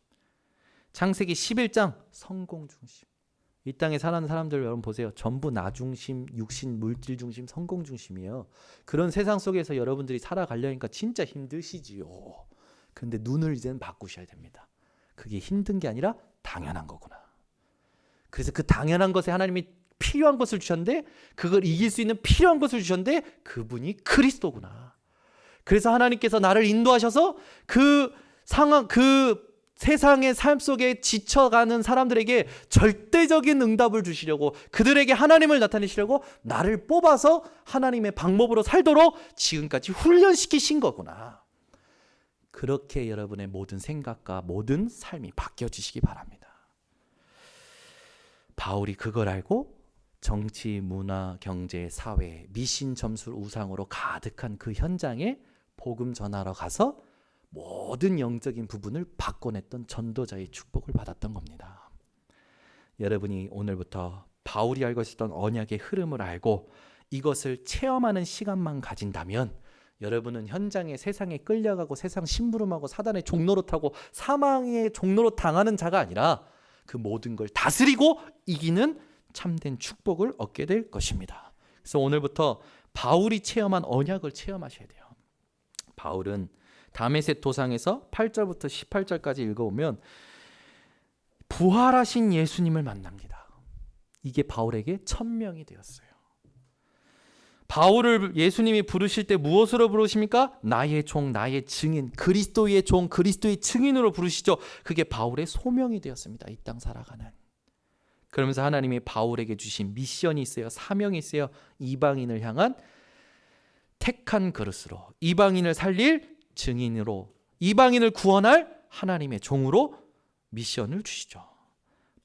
창세기 11장 성공 중심. 이 땅에 사는 사람들 여러분 보세요. 전부 나 중심, 육신, 물질 중심, 성공 중심이에요. 그런 세상 속에서 여러분들이 살아가려니까 진짜 힘드시지요. 그런데 눈을 이제는 바꾸셔야 됩니다. 그게 힘든 게 아니라 당연한 거구나. 그래서 그 당연한 것에 하나님이 필요한 것을 주셨는데, 그걸 이길 수 있는 필요한 것을 주셨는데 그분이 그리스도구나. 그래서 하나님께서 나를 인도하셔서 그 상황, 그 세상의 삶 속에 지쳐가는 사람들에게 절대적인 응답을 주시려고, 그들에게 하나님을 나타내시려고 나를 뽑아서 하나님의 방법으로 살도록 지금까지 훈련시키신 거구나. 그렇게 여러분의 모든 생각과 모든 삶이 바뀌어지시기 바랍니다. 바울이 그걸 알고 정치, 문화, 경제, 사회, 미신, 점술, 우상으로 가득한 그 현장에 복음 전하러 가서 모든 영적인 부분을 바꿔냈던 전도자의 축복을 받았던 겁니다. 여러분이 오늘부터 바울이 알고 있었던 언약의 흐름을 알고 이것을 체험하는 시간만 가진다면 여러분은 현장에 세상에 끌려가고 세상 심부름하고 사단의 종로로 타고 사망의 종로로 당하는 자가 아니라 그 모든 걸 다스리고 이기는 참된 축복을 얻게 될 것입니다. 그래서 오늘부터 바울이 체험한 언약을 체험하셔야 돼요. 바울은 다메섹 도상에서 8절부터 18절까지 읽어보면 부활하신 예수님을 만납니다. 이게 바울에게 천명이 되었어요. 바울을 예수님이 부르실 때 무엇으로 부르십니까? 나의 종, 나의 증인, 그리스도의 종, 그리스도의 증인으로 부르시죠. 그게 바울의 소명이 되었습니다. 이 땅 살아가는. 그러면서 하나님이 바울에게 주신 미션이 있어요. 사명이 있어요. 이방인을 향한 택한 그릇으로, 이방인을 살릴 증인으로, 이방인을 구원할 하나님의 종으로 미션을 주시죠.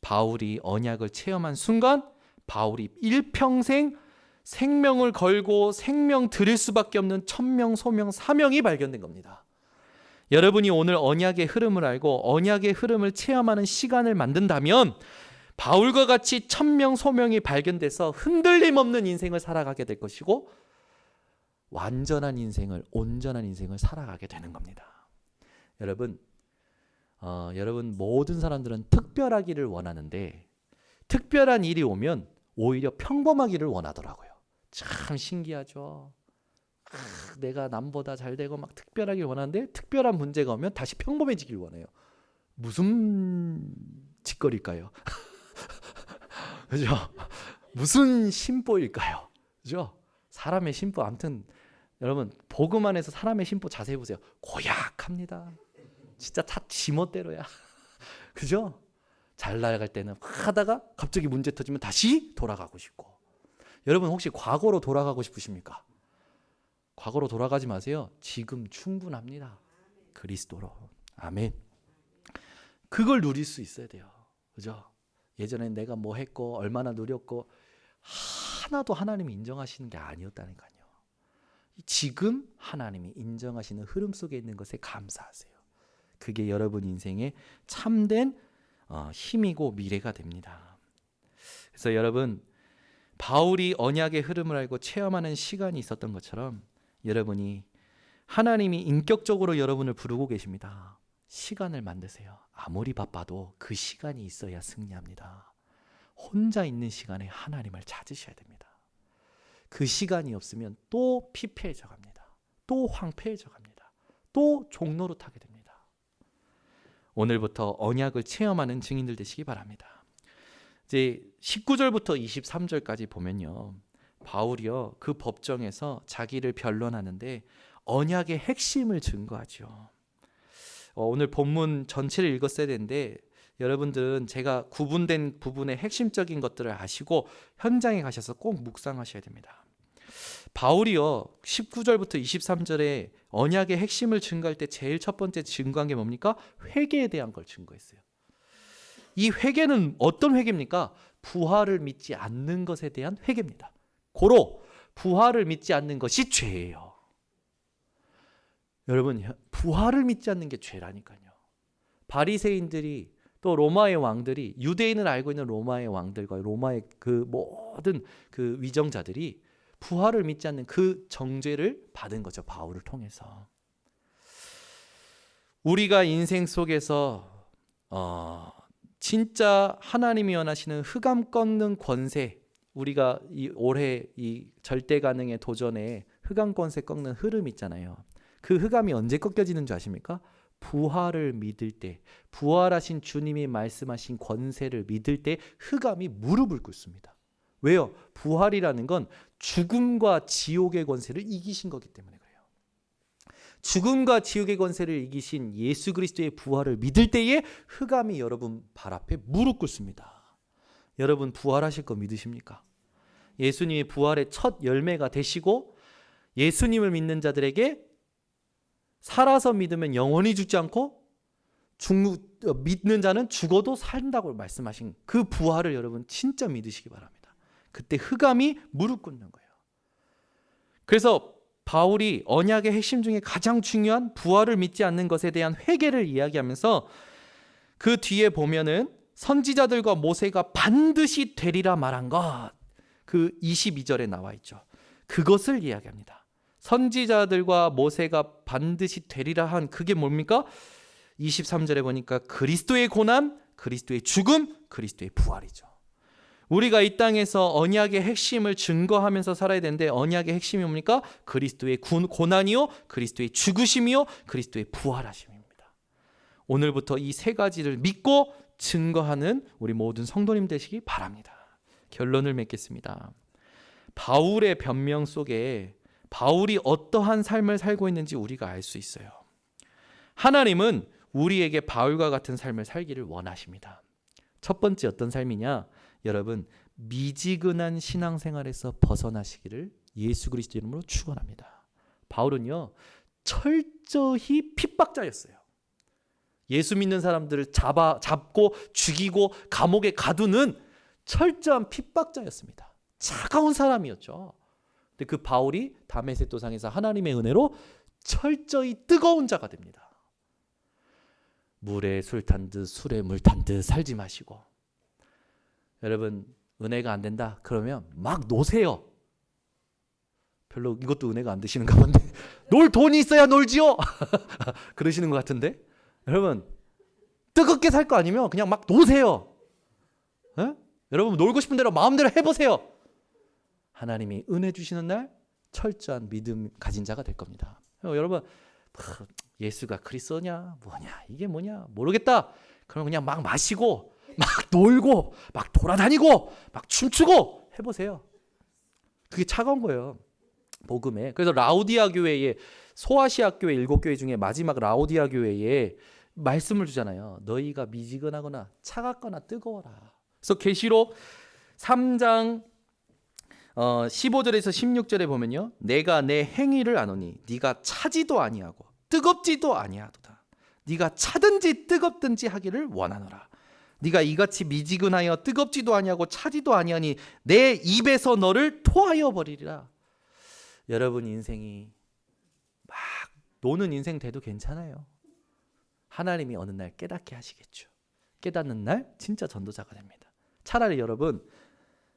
바울이 언약을 체험한 순간 바울이 일평생 생명을 걸고 생명 드릴 수밖에 없는 천명, 소명, 사명이 발견된 겁니다. 여러분이 오늘 언약의 흐름을 알고 언약의 흐름을 체험하는 시간을 만든다면 바울과 같이 천명, 소명이 발견돼서 흔들림 없는 인생을 살아가게 될 것이고 완전한 인생을, 온전한 인생을 살아가게 되는 겁니다. 여러분 모든 사람들은 특별하기를 원하는데 특별한 일이 오면 오히려 평범하기를 원하더라고요. 참 신기하죠. 내가 남보다 잘 되고 막 특별하길 원하는데 특별한 문제가 오면 다시 평범해지길 원해요. 무슨 짓거릴까요? 그죠? 무슨 심보일까요? 그죠? 사람의 심보, 아무튼 여러분 복음 안에서 사람의 심보 자세히 보세요. 고약합니다. 진짜 다 지멋대로야. 그죠? 잘 나갈 때는 하다가 갑자기 문제 터지면 다시 돌아가고 싶고. 여러분 혹시 과거로 돌아가고 싶으십니까? 과거로 돌아가지 마세요. 지금 충분합니다. 그리스도로. 아멘. 그걸 누릴 수 있어야 돼요. 그죠? 예전에 내가 뭐 했고 얼마나 누렸고 하나도 하나님이 인정하시는 게 아니었다니까요. 지금 하나님이 인정하시는 흐름 속에 있는 것에 감사하세요. 그게 여러분 인생의 참된 힘이고 미래가 됩니다. 그래서 여러분 바울이 언약의 흐름을 알고 체험하는 시간이 있었던 것처럼 여러분이 하나님이 인격적으로 여러분을 부르고 계십니다. 시간을 만드세요. 아무리 바빠도 그 시간이 있어야 승리합니다. 혼자 있는 시간에 하나님을 찾으셔야 됩니다. 그 시간이 없으면 또 피폐해져 갑니다. 또 황폐해져 갑니다. 또 종로로 타게 됩니다. 오늘부터 언약을 체험하는 증인들 되시기 바랍니다. 이제 19절부터 23절까지 보면요. 바울이요. 그 법정에서 자기를 변론하는데 언약의 핵심을 증거하죠. 오늘 본문 전체를 읽었어야 되는데 여러분들은 제가 구분된 부분의 핵심적인 것들을 아시고 현장에 가셔서 꼭 묵상하셔야 됩니다. 바울이요. 19절부터 23절에 언약의 핵심을 증거할 때 제일 첫 번째 증거한 게 뭡니까? 회개에 대한 걸 증거했어요. 이 회개는 어떤 회개입니까? 부활을 믿지 않는 것에 대한 회개입니다. 고로 부활을 믿지 않는 것이 죄예요. 여러분 부활을 믿지 않는 게 죄라니까요. 바리새인들이 또 로마의 왕들이 유대인을 알고 있는 로마의 왕들과 로마의 그 모든 그 위정자들이 부활을 믿지 않는 그 정죄를 받은 거죠. 바울을 통해서. 우리가 인생 속에서 진짜 하나님이 원하시는 흑암 꺾는 권세, 우리가 올해 이 절대 가능의 도전에 흑암 권세 꺾는 흐름 있잖아요. 그 흑암이 언제 꺾여지는 줄 아십니까? 부활을 믿을 때, 부활하신 주님이 말씀하신 권세를 믿을 때 흑암이 무릎을 꿇습니다. 왜요? 부활이라는 건 죽음과 지옥의 권세를 이기신 거기 때문에 그래요. 죽음과 지옥의 권세를 이기신 예수 그리스도의 부활을 믿을 때에 흑암이 여러분 발 앞에 무릎 꿇습니다. 여러분 부활하실 거 믿으십니까? 예수님이 부활의 첫 열매가 되시고 예수님을 믿는 자들에게 살아서 믿으면 영원히 죽지 않고 믿는 자는 죽어도 산다고 말씀하신 그 부활을 여러분 진짜 믿으시기 바랍니다. 그때 흑암이 무릎 꿇는 거예요. 그래서 바울이 언약의 핵심 중에 가장 중요한 부활을 믿지 않는 것에 대한 회개를 이야기하면서 그 뒤에 보면은 선지자들과 모세가 반드시 되리라 말한 것, 그 22절에 나와 있죠. 그것을 이야기합니다. 선지자들과 모세가 반드시 되리라 한 그게 뭡니까? 23절에 보니까 그리스도의 고난, 그리스도의 죽음, 그리스도의 부활이죠. 우리가 이 땅에서 언약의 핵심을 증거하면서 살아야 되는데, 언약의 핵심이 뭡니까? 그리스도의 고난이요, 그리스도의 죽으심이요, 그리스도의 부활하심입니다. 오늘부터 이 세 가지를 믿고 증거하는 우리 모든 성도님 되시기 바랍니다. 결론을 맺겠습니다. 바울의 변명 속에 바울이 어떠한 삶을 살고 있는지 우리가 알 수 있어요. 하나님은 우리에게 바울과 같은 삶을 살기를 원하십니다. 첫 번째 어떤 삶이냐? 여러분, 미지근한 신앙생활에서 벗어나시기를 예수 그리스도 이름으로 축원합니다. 바울은요, 철저히 핍박자였어요. 예수 믿는 사람들을 잡고 죽이고 감옥에 가두는 철저한 핍박자였습니다. 차가운 사람이었죠. 근데 그 바울이 다메섹 도상에서 하나님의 은혜로 철저히 뜨거운 자가 됩니다. 물에 술 탄 듯 술에 물 탄 듯 살지 마시고, 여러분 은혜가 안 된다 그러면 막 노세요. 별로 이것도 은혜가 안 되시는가 본데 놀 돈이 있어야 놀지요. 그러시는 것 같은데, 여러분 뜨겁게 살 거 아니면 그냥 막 노세요. 에? 여러분 놀고 싶은 대로 마음대로 해보세요. 하나님이 은혜 주시는 날 철저한 믿음 가진 자가 될 겁니다. 여러분 예수가 그리스도냐 뭐냐 이게 뭐냐 모르겠다 그럼 그냥 막 마시고 막 놀고 막 돌아다니고 막 춤추고 해보세요. 그게 차가운 거예요, 복음에. 그래서 라우디아 교회에, 소아시아 교회 7교회 중에 마지막 라우디아 교회에 말씀을 주잖아요. 너희가 미지근하거나 차갑거나 뜨거워라. 그래서 계시록 3장 15절에서 16절에 보면요, 내가 내 행위를 아노니 네가 차지도 아니하고 뜨겁지도 아니하도다. 네가 차든지 뜨겁든지 하기를 원하노라. 네가 이같이 미지근하여 뜨겁지도 아니하고 차지도 아니하니 내 입에서 너를 토하여 버리리라. 여러분 인생이 막 노는 인생 돼도 괜찮아요. 하나님이 어느 날 깨닫게 하시겠죠. 깨닫는 날 진짜 전도자가 됩니다. 차라리 여러분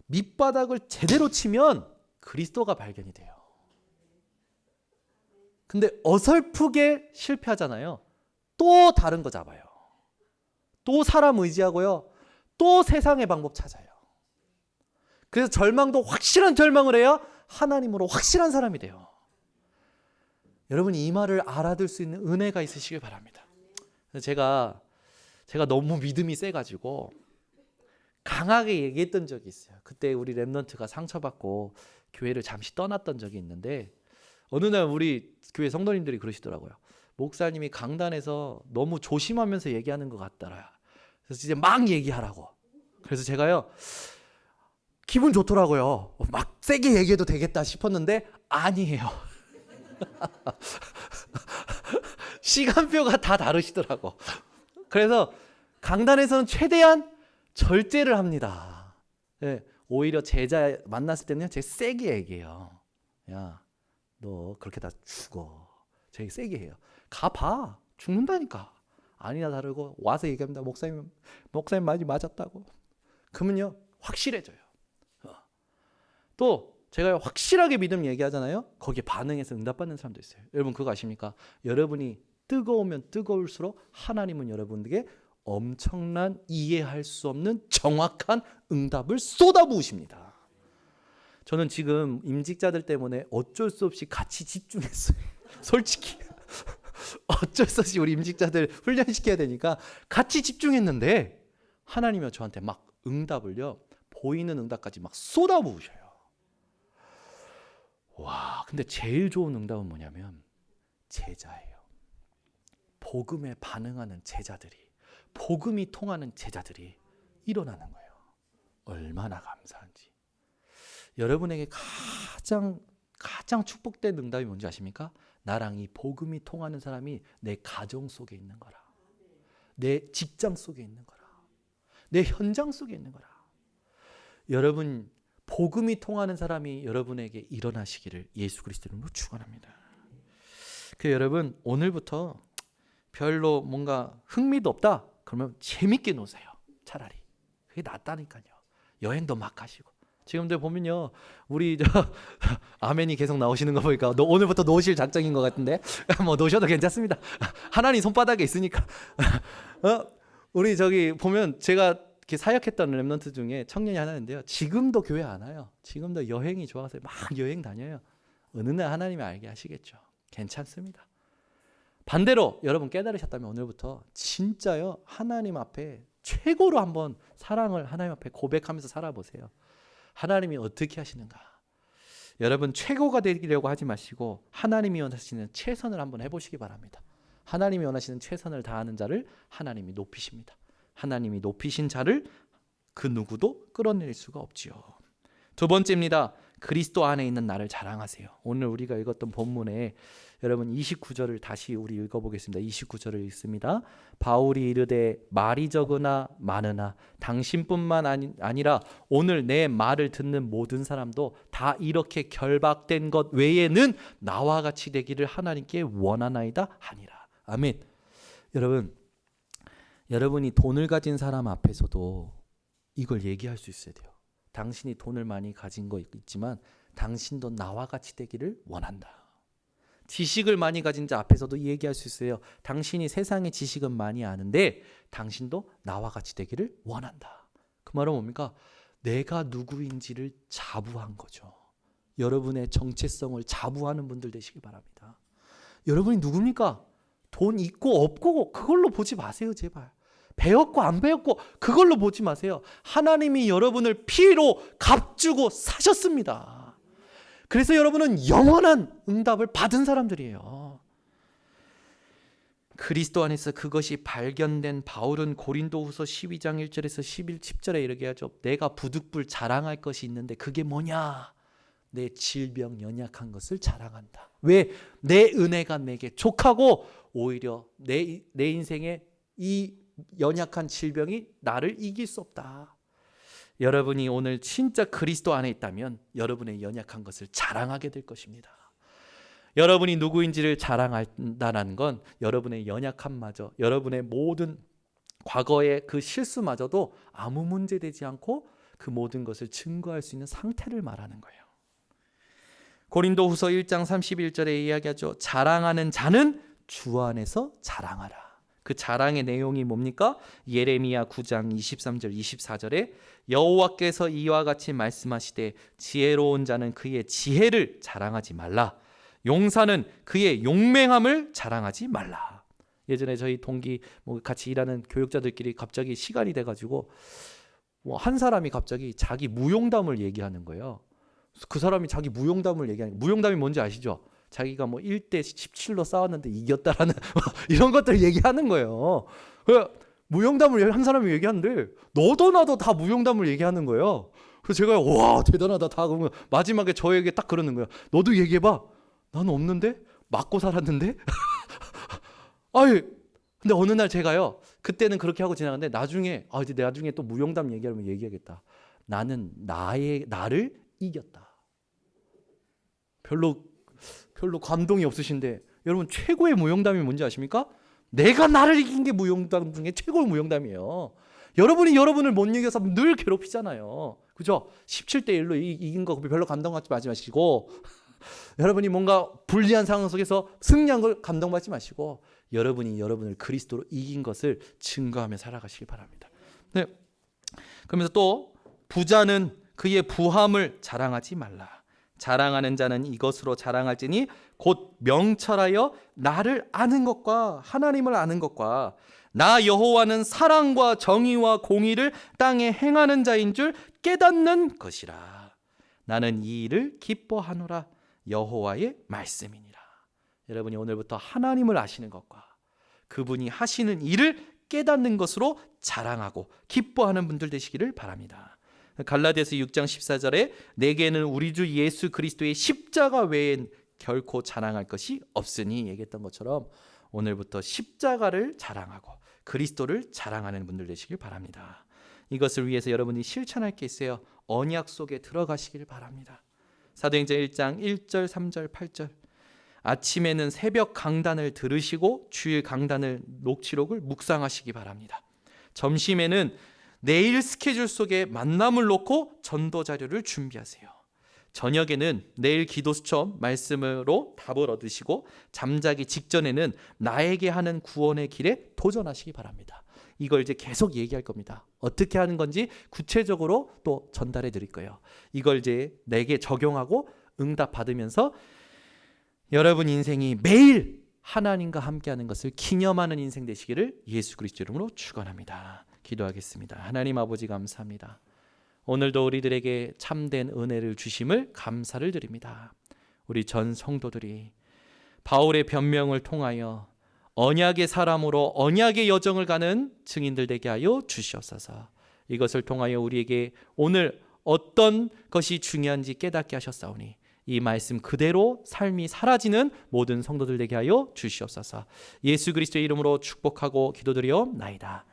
밑바닥을 제대로 치면 그리스도가 발견이 돼요. 근데 어설프게 실패하잖아요. 또 다른 거 잡아요. 또 사람 의지하고요. 또 세상의 방법 찾아요. 그래서 절망도 확실한 절망을 해야 하나님으로 확실한 사람이 돼요. 여러분이 이 말을 알아들 수 있는 은혜가 있으시길 바랍니다. 제가 너무 믿음이 세가지고 강하게 얘기했던 적이 있어요. 그때 우리 랩넌트가 상처받고 교회를 잠시 떠났던 적이 있는데, 어느 날 우리 교회 성도님들이 그러시더라고요. 목사님이 강단에서 너무 조심하면서 얘기하는 것 같더라. 그래서 이제 막 얘기하라고. 그래서 제가요, 기분 좋더라고요. 막 세게 얘기해도 되겠다 싶었는데 아니에요. 시간표가 다 다르시더라고. 그래서 강단에서는 최대한 절제를 합니다. 네, 오히려 제자 만났을 때는 제가 세게 얘기해요. 야, 너 그렇게 다 죽어. 제가 세게 해요. 가봐. 죽는다니까. 아니나 다르고 와서 얘기합니다. 목사님 많이 맞았다고. 그러면요 확실해져요. 또 제가 확실하게 믿음 얘기하잖아요. 거기에 반응해서 응답받는 사람도 있어요. 여러분 그거 아십니까? 여러분이 뜨거우면 뜨거울수록 하나님은 여러분에게 엄청난 이해할 수 없는 정확한 응답을 쏟아부으십니다. 저는 지금 임직자들 때문에 어쩔 수 없이 같이 집중했어요. 솔직히 어쩔 수 없이 우리 임직자들 훈련시켜야 되니까 같이 집중했는데 하나님이 저한테 막 응답을요, 보이는 응답까지 막 쏟아부으셔요. 와, 근데 제일 좋은 응답은 뭐냐면 제자예요. 복음에 반응하는 제자들이, 복음이 통하는 제자들이 일어나는 거예요. 얼마나 감사한지. 여러분에게 가장 축복된 응답이 뭔지 아십니까? 나랑 이 복음이 통하는 사람이 내 가정 속에 있는 거라, 내 직장 속에 있는 거라, 내 현장 속에 있는 거라. 여러분 복음이 통하는 사람이 여러분에게 일어나시기를 예수 그리스도 이름으로 축원합니다. 그 여러분 오늘부터 별로 뭔가 흥미도 없다 그러면 재밌게 노세요. 차라리. 그게 낫다니까요. 여행도 막 가시고. 지금도 보면요, 우리 아멘이 계속 나오시는 거 보니까 오늘부터 노실 작정인 것 같은데 뭐 노셔도 괜찮습니다. 하나님 손바닥에 있으니까. 우리 저기 보면 제가 이렇게 사역했던 렘넌트 중에 청년이 하나 있는데요. 지금도 교회 안 와요. 지금도 여행이 좋아서 막 여행 다녀요. 어느 날 하나님이 알게 하시겠죠. 괜찮습니다. 반대로 여러분 깨달으셨다면 오늘부터 진짜요, 하나님 앞에 최고로 한번 사랑을 하나님 앞에 고백하면서 살아보세요. 하나님이 어떻게 하시는가. 여러분 최고가 되려고 하지 마시고 하나님이 원하시는 최선을 한번 해보시기 바랍니다. 하나님이 원하시는 최선을 다하는 자를 하나님이 높이십니다. 하나님이 높이신 자를 그 누구도 끌어낼 수가 없지요. 두 번째입니다. 그리스도 안에 있는 나를 자랑하세요. 오늘 우리가 읽었던 본문에 여러분 29절을 다시 우리 읽어보겠습니다. 29절을 읽습니다. 바울이 이르되 말이 적으나 많으나 당신뿐만 아니라 오늘 내 말을 듣는 모든 사람도 다 이렇게 결박된 것 외에는 나와 같이 되기를 하나님께 원하나이다 하니라. 아멘. 여러분이 돈을 가진 사람 앞에서도 이걸 얘기할 수 있어야 돼요. 당신이 돈을 많이 가진 거 있지만 당신도 나와 같이 되기를 원한다. 지식을 많이 가진 자 앞에서도 얘기할 수 있어요. 당신이 세상의 지식은 많이 아는데 당신도 나와 같이 되기를 원한다. 그 말은 뭡니까? 내가 누구인지를 자부한 거죠. 여러분의 정체성을 자부하는 분들 되시기 바랍니다. 여러분이 누굽니까? 돈 있고 없고 그걸로 보지 마세요, 제발. 배웠고 안 배웠고 그걸로 보지 마세요. 하나님이 여러분을 피로 값주고 사셨습니다. 그래서 여러분은 영원한 응답을 받은 사람들이에요. 그리스도 안에서 그것이 발견된 바울은 고린도후서 12장 1절에서 10절에 이르게 하죠. 내가 부득불 자랑할 것이 있는데 그게 뭐냐? 내 질병 연약한 것을 자랑한다. 왜? 내 은혜가 내게 족하고 오히려 내 인생에 이 연약한 질병이 나를 이길 수 없다. 여러분이 오늘 진짜 그리스도 안에 있다면 여러분의 연약한 것을 자랑하게 될 것입니다. 여러분이 누구인지를 자랑한다는 건 여러분의 연약함마저, 여러분의 모든 과거의 그 실수마저도 아무 문제되지 않고 그 모든 것을 증거할 수 있는 상태를 말하는 거예요. 고린도후서 1장 31절에 이야기하죠. 자랑하는 자는 주 안에서 자랑하라. 그 자랑의 내용이 뭡니까? 예레미야 9장 23절 24절에 여호와께서 이와 같이 말씀하시되 지혜로운 자는 그의 지혜를 자랑하지 말라. 용사는 그의 용맹함을 자랑하지 말라. 예전에 저희 동기 같이 일하는 교육자들끼리 갑자기 시간이 돼가지고 한 사람이 갑자기 자기 무용담을 얘기하는 거예요. 그 사람이 자기 무용담을 얘기하는, 무용담이 뭔지 아시죠? 자기가 1대 17로 싸웠는데 이겼다라는 이런 것들 얘기하는 거예요. 무용담을 한 사람이 얘기하는데 너도 나도 다 무용담을 얘기하는 거예요. 그래서 제가 와 대단하다 다. 그러면 마지막에 저에게 딱 그러는 거예요. 너도 얘기해봐. 나는 없는데? 맞고 살았는데? 아니 근데 어느 날 제가요, 그때는 그렇게 하고 지나갔는데 나중에 이제 나중에 또 무용담 얘기하면 얘기하겠다. 나는 나를 이겼다. 별로 감동이 없으신데 여러분 최고의 무용담이 뭔지 아십니까? 내가 나를 이긴 게 무용담 중에 최고의 무용담이에요. 여러분이 여러분을 못 이겨서 늘 괴롭히잖아요. 그죠? 17대 1로 이긴 거 별로 감동받지 마시고 여러분이 뭔가 불리한 상황 속에서 승리한 걸 감동받지 마시고 여러분이 여러분을 그리스도로 이긴 것을 증거하며 살아가시기 바랍니다. 네. 그러면서 또 부자는 그의 부함을 자랑하지 말라. 자랑하는 자는 이것으로 자랑할지니 곧 명철하여 나를 아는 것과 하나님을 아는 것과 나 여호와는 사랑과 정의와 공의를 땅에 행하는 자인 줄 깨닫는 것이라. 나는 이 일을 기뻐하노라. 여호와의 말씀이니라. 여러분이 오늘부터 하나님을 아시는 것과 그분이 하시는 일을 깨닫는 것으로 자랑하고 기뻐하는 분들 되시기를 바랍니다. 갈라디아서 6장 14절에 내게는 우리 주 예수 그리스도의 십자가 외엔 결코 자랑할 것이 없으니 얘기했던 것처럼 오늘부터 십자가를 자랑하고 그리스도를 자랑하는 분들 되시길 바랍니다. 이것을 위해서 여러분이 실천할 게 있어요. 언약 속에 들어가시길 바랍니다. 사도행전 1장 1절 3절 8절 아침에는 새벽 강단을 들으시고 주일 강단을 녹취록을 묵상하시기 바랍니다. 점심에는 내일 스케줄 속에 만남을 놓고 전도 자료를 준비하세요. 저녁에는 내일 기도 수첩 말씀으로 답을 얻으시고 잠자기 직전에는 나에게 하는 구원의 길에 도전하시기 바랍니다. 이걸 이제 계속 얘기할 겁니다. 어떻게 하는 건지 구체적으로 또 전달해 드릴 거예요. 이걸 이제 내게 적용하고 응답 받으면서 여러분 인생이 매일 하나님과 함께하는 것을 기념하는 인생 되시기를 예수 그리스도 이름으로 축원합니다. 기도하겠습니다. 하나님 아버지 감사합니다. 오늘도 우리들에게 참된 은혜를 주심을 감사를 드립니다. 우리 전 성도들이 바울의 변명을 통하여 언약의 사람으로 언약의 여정을 가는 증인들 되게 하여 주시옵소서. 이것을 통하여 우리에게 오늘 어떤 것이 중요한지 깨닫게 하셨사오니 이 말씀 그대로 삶이 사라지는 모든 성도들 되게 하여 주시옵소서. 예수 그리스도의 이름으로 축복하고 기도드리옵나이다.